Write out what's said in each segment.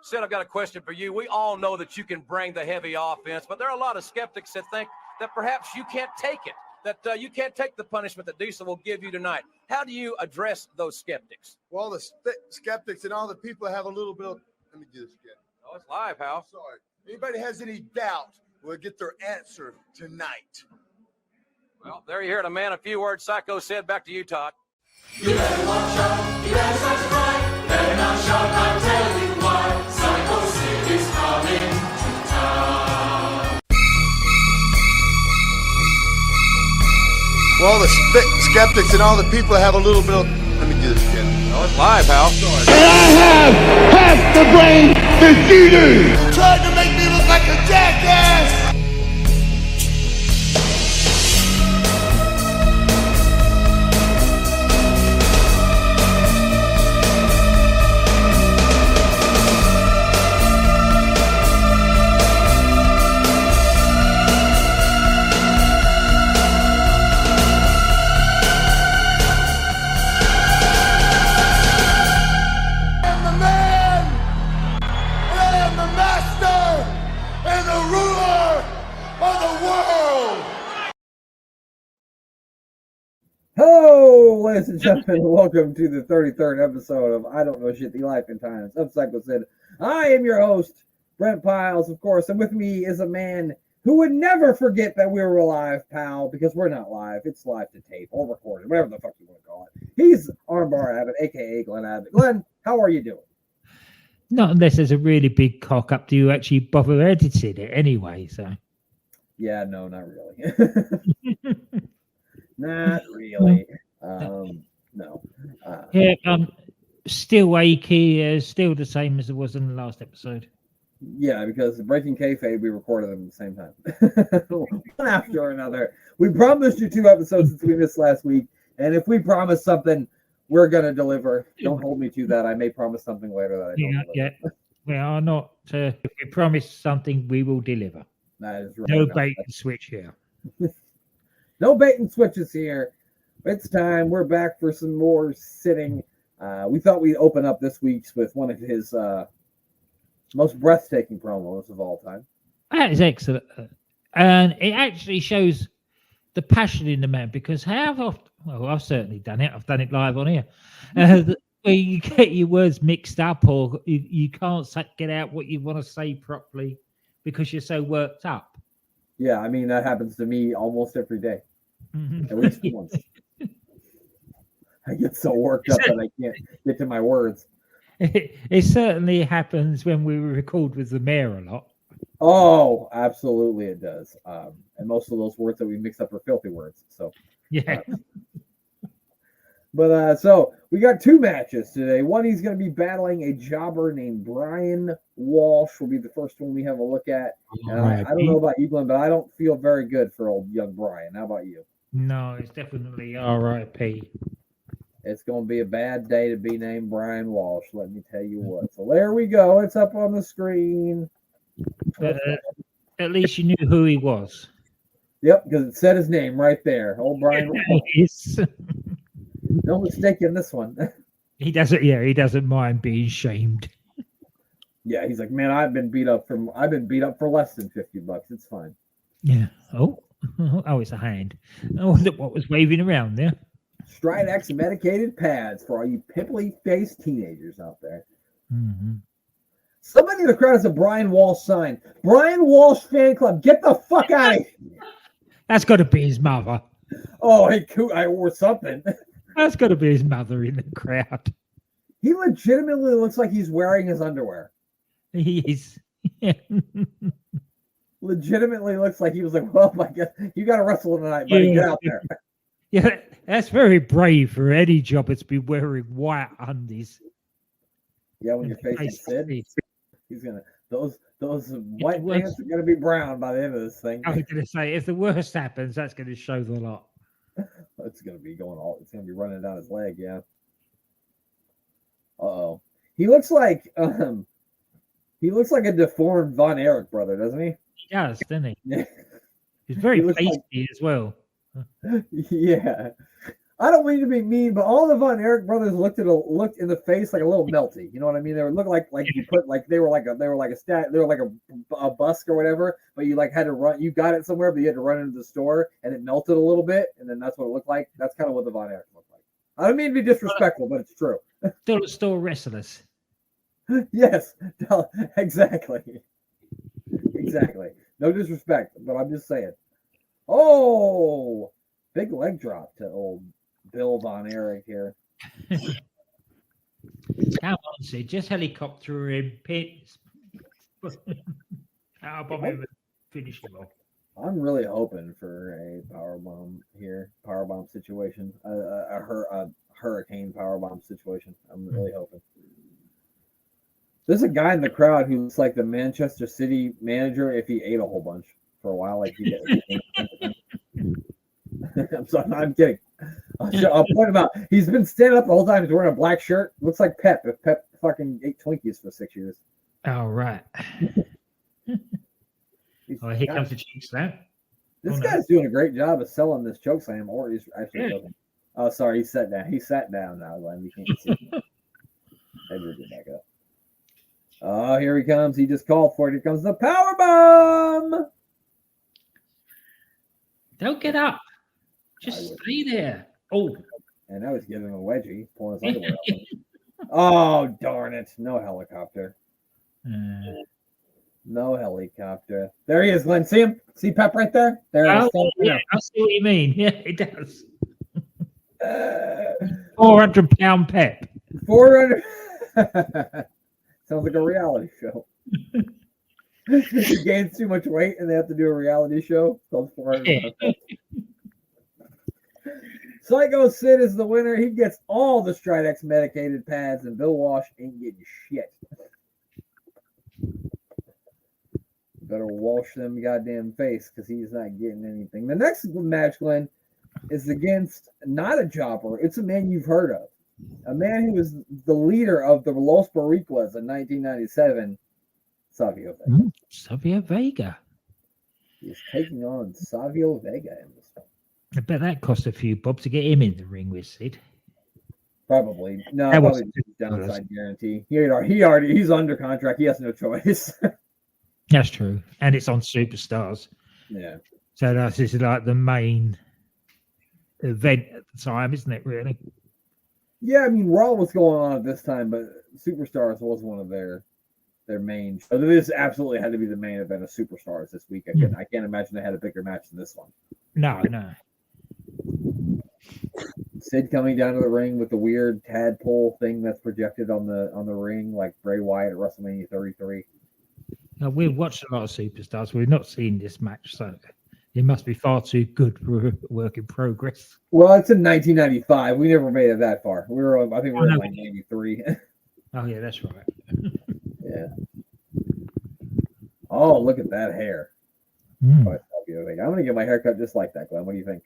Sid, I've got a question for you. We all know that you can bring the heavy offense, but there are a lot of skeptics that think that perhaps you can't take it, that you can't take the punishment that Diesel will give you tonight. How do you address those skeptics? Well, the skeptics and all the people have a little bit of, let me do this again. Oh, it's live, Hal. Sorry. Anybody has any doubt will get their answer tonight. Well, there you hear it, a man, a few words. Sycho Sid, back to you, Todd. You better watch out, you better subscribe, better not shout, I'll tell you why. Sycho Sid is coming to town. Well, the skeptics and all the people have a little bit of, let me do this again. Oh, it's live, Hal. Sorry. And I have half the brain that you do. Trying to make me look like a jackass. Hello, ladies and gentlemen, welcome to the 33rd episode of I Don't Know Shit, the Life and Times of Sycho Sid. I am your host, Brent Piles, of course, and with me is a man who would never forget that we were live, pal, because we're not live. It's live to tape or recorded, whatever the fuck you want to call it. He's Armbar Abbott, a.k.a. Glenn Abbott. Glenn, how are you doing? Not unless there's a really big cock up. Do you actually bother editing it anyway? So, yeah, no, not really. Not really. No. Yeah, still achy, still the same as it was in the last episode. Yeah, because Breaking Kayfabe, we recorded them at the same time. One after another. We promised you 2 episodes since we missed last week, and if we promise something, we're going to deliver. Don't hold me to that. I may promise something later that I don't deliver. Yeah. We are not. If we promise something, we will deliver. That is right. No bait and switch here. No bait and switches here. It's time. We're back for some more sitting. We thought we'd open up this week's with one of his most breathtaking promos of all time. That is excellent. And it actually shows the passion in the man, because how often, well, I've certainly done it. I've done it live on here. Where you get your words mixed up, or you can't get out what you want to say properly because you're so worked up. Yeah, I mean, that happens to me almost every day. At least once. I get so worked up that I can't get to my words. It certainly happens when we record with the mayor a lot. Oh, absolutely it does. And most of those words that we mix up are filthy words. So yeah. So we got 2 matches today. One, he's going to be battling a jobber named Brian Walsh. Will be the first one we have a look at. I don't know about you, Glenn, but I don't feel very good for old young Brian. How about you? No, it's definitely R.I.P. It's going to be a bad day to be named Brian Walsh, let me tell you what. So there we go. It's up on the screen. But at least you knew who he was. Yep, because it said his name right there. Old Brian Walsh. No mistake in this one. He doesn't mind being shamed. Yeah, he's like, man, I've been beat up for less than $50. It's fine. Yeah. Oh, it's a hand. I wonder what was waving around there. Stridex medicated pads for all you pimply-faced teenagers out there. Mm-hmm. Somebody in the crowd has a Brian Walsh sign. Brian Walsh fan club. Get the fuck out of here. That's got to be his mother. Oh, hey, I wore something. That's got to be his mother in the crowd. He legitimately looks like he's wearing his underwear. He is. Yeah. Legitimately looks like he was like, well, I guess you got to wrestle tonight, buddy. Get out there. Yeah, that's very brave for any jobber to be wearing white undies. Yeah, when you're facing Sid, he's gonna those white pants are gonna be brown by the end of this thing. I was gonna say, if the worst happens, that's gonna show the lot. It's gonna be running down his leg, yeah. Uh-oh. He looks like a deformed Von Erich brother, doesn't he? He does, doesn't he? He's very pasty as well. Yeah. I don't mean to be mean, but all the Von Erich brothers looked in the face like a little melty. You know what I mean? They looked like you put like they were like a busk or whatever. But you like had to run. You got it somewhere, but you had to run into the store, and it melted a little bit, and then that's what it looked like. That's kind of what the Von Erich looked like. I don't mean to be disrespectful, but it's true. Dollar store wrestlers. Yes, exactly. No disrespect, but I'm just saying. Oh, big leg drop to old Bill Von Erich here. Come on, Sid. Just helicopter him, pits. Powerbomb him and finish him off. I'm really hoping for a powerbomb here, powerbomb situation, a hurricane powerbomb situation. I'm really hoping. There's a guy in the crowd who looks like the Manchester City manager if he ate a whole bunch for a while. Like he I'm sorry, I'm kidding. I'll point him out. He's been standing up the whole time. He's wearing a black shirt. Looks like Pep. If Pep fucking ate Twinkies for 6 years. All right. Oh, here comes the cheek slam. This guy's doing a great job of selling this choke slam, or he's actually doesn't. Oh, sorry, he sat down. He sat down now, Glenn. You can't see him. Maybe we'll get back up. Oh, here he comes. He just called for it. Here comes the power bomb. Don't get up. Just stay there. Oh. And now he's giving him a wedgie. Pulling his underwear out. Oh, darn it. No helicopter. No helicopter. There he is, Glenn. See him? See Pep right there? There it is. Yeah, I see what you mean. Yeah, it does. 400-pound Pep. 400. Sounds like a reality show. He gains too much weight and they have to do a reality show. It's called 400. Sycho Sid is the winner. He gets all the Stridex medicated pads, and Bill Walsh ain't getting shit. Better wash them goddamn face because he's not getting anything. The next match, Glenn, is against not a jobber. It's a man you've heard of. A man who was the leader of the Los Boricuas in 1997, Savio Vega. Savio Vega. He's taking on Savio Vega in this one. I bet that cost a few bob to get him in the ring with Sid. Probably. No, that probably downside guarantee. He's under contract. He has no choice. That's true. And it's on Superstars. Yeah. So this is like the main event at the time, isn't it, really? Yeah, I mean, Raw was going on at this time, but Superstars was one of their main. So this absolutely had to be the main event of Superstars this week. I can't imagine they had a bigger match than this one. No. Sid coming down to the ring with the weird tadpole thing that's projected on the ring, like Bray Wyatt at WrestleMania 33. Now, we've watched a lot of Superstars. We've not seen this match, so it must be far too good for a work in progress. Well, it's in 1995. We never made it that far. I think we were in like 93. Oh, yeah, that's right. Yeah. Oh, look at that hair. I'm going to get my hair cut just like that, Glenn. What do you think?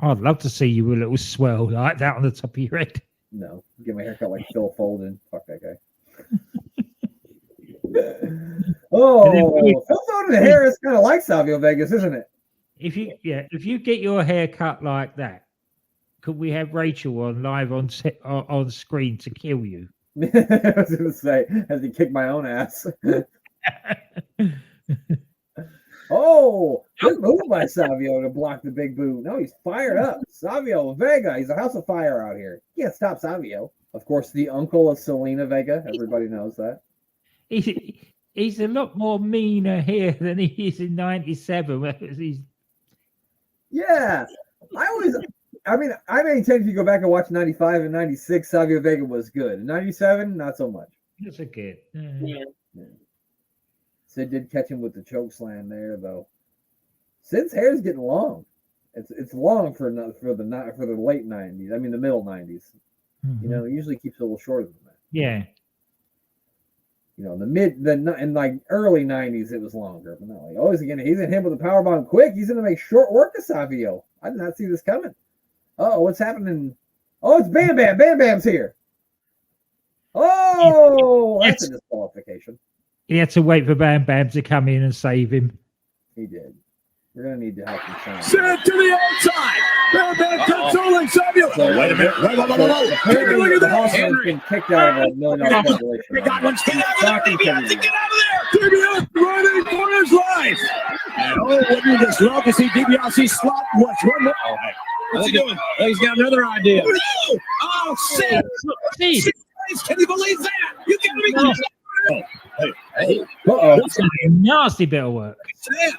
I'd love to see you with a little swell like that on the top of your head. No. Get my hair cut like Phil Foden. Fuck that guy. Phil Foden's hair is kind of like Savio Vegas, isn't it? If you get your hair cut like that, could we have Rachel on live on screen to kill you? I was going to say, as he kicked my own ass. Good move by Savio to block the big boot. No, he's fired up. Savio Vega, he's a house of fire out here. You can't stop Savio. Of course, the uncle of Selena Vega. Everybody knows that. He's a lot more meaner here than he is in 97. Yeah. I maintain if you go back and watch 95 and 96, Savio Vega was good. 97, not so much. That's a good. Yeah. Sid did catch him with the choke slam there, though. Sid's hair is getting long. It's long for the late 90s. I mean, the middle 90s. Mm-hmm. You know, it usually keeps it a little shorter than that. Yeah. You know, in like early 90s, it was longer. But no, he's going to hit him with a powerbomb quick. He's going to make short work of Savio. I did not see this coming. Oh, what's happening? Oh, it's Bam Bam. Bam Bam's here. Oh, that's a disqualification. He had to wait for Bam Bam to come in and save him. He did. We're going to need to help him. Send it to the outside. controlling Savio. Wait a minute. Whoa. Take a look at The that. Hoffman's been kicked out of a $1 million corporation. Get out of Shocking there. to me. Get out of there. DiBiase running for his life. And wouldn't you just love to see DiBiase slap what's one more? What's he doing? He's got another idea. Oh, Sid. Sid. Can you believe that? You gotta be kidding. Hey. Uh-oh. That's a nasty bit of work. Sid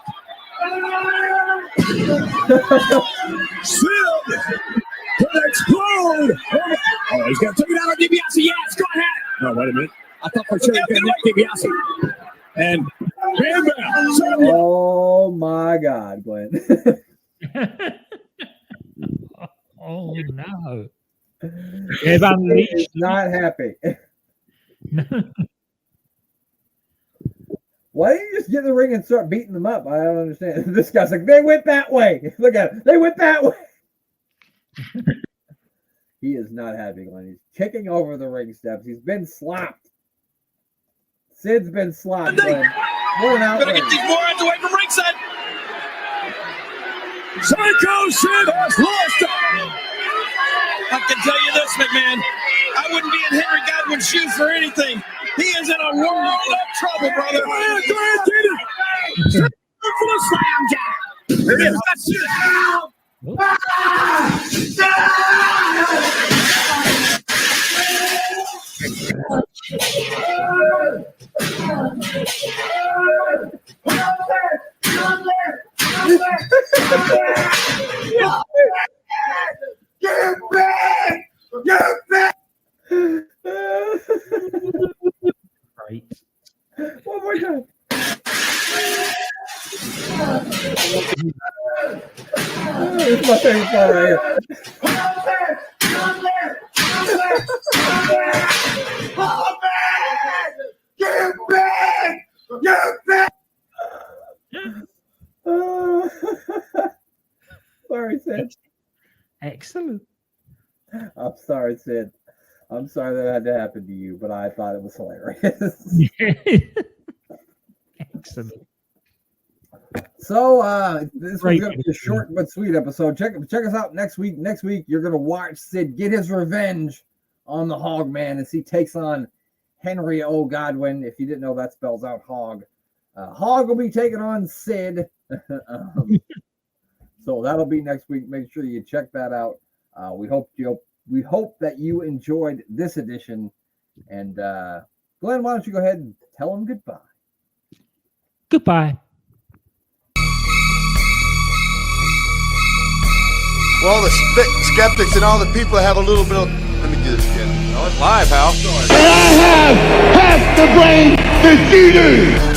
could explode. Oh, he's gonna take it out on DiBiase. Yes, go ahead. No, wait a minute. I thought for sure he was gonna hit DiBiase. And bam. Oh my God, Glenn. Oh no. They've unleashed. He's not happy. Why didn't you just get in the ring and start beating them up? I don't understand. This guy's like, they went that way. Look at it. They went that way. He is not happy, Glenn. He's kicking over the ring steps. He's been slapped. Sid's been slapped, Glenn. What an outrage. Gotta get these more out the way from ringside. Sycho Sid has lost it. I can tell you this, McMahon. I wouldn't be in Henry Godwin's shoes for anything. He is in a world of trouble, brother. Go ahead, get it. For the slam jam. Here it is. That's it. Get back! Get back! Right. One more time. This is my favorite part right here. Get back! Get back! Sorry, Sid. Excellent. I'm sorry, Sid. I'm sorry that had to happen to you, but I thought it was hilarious. Excellent. So this was Great. gonna be a short but sweet episode. Check us out next week. Next week you're gonna watch Sid get his revenge on the Hog Man as he takes on Henry O. Godwin. If you didn't know, that spells out Hog. Hog will be taking on Sid. So that'll be next week. Make sure you check that out. We hope that you enjoyed this edition. And Glenn, why don't you go ahead and tell them goodbye? Goodbye. Well, the skeptics and all the people have a little bit of... Let me do this again. Oh, it's live, pal. And I have half the brain that you do.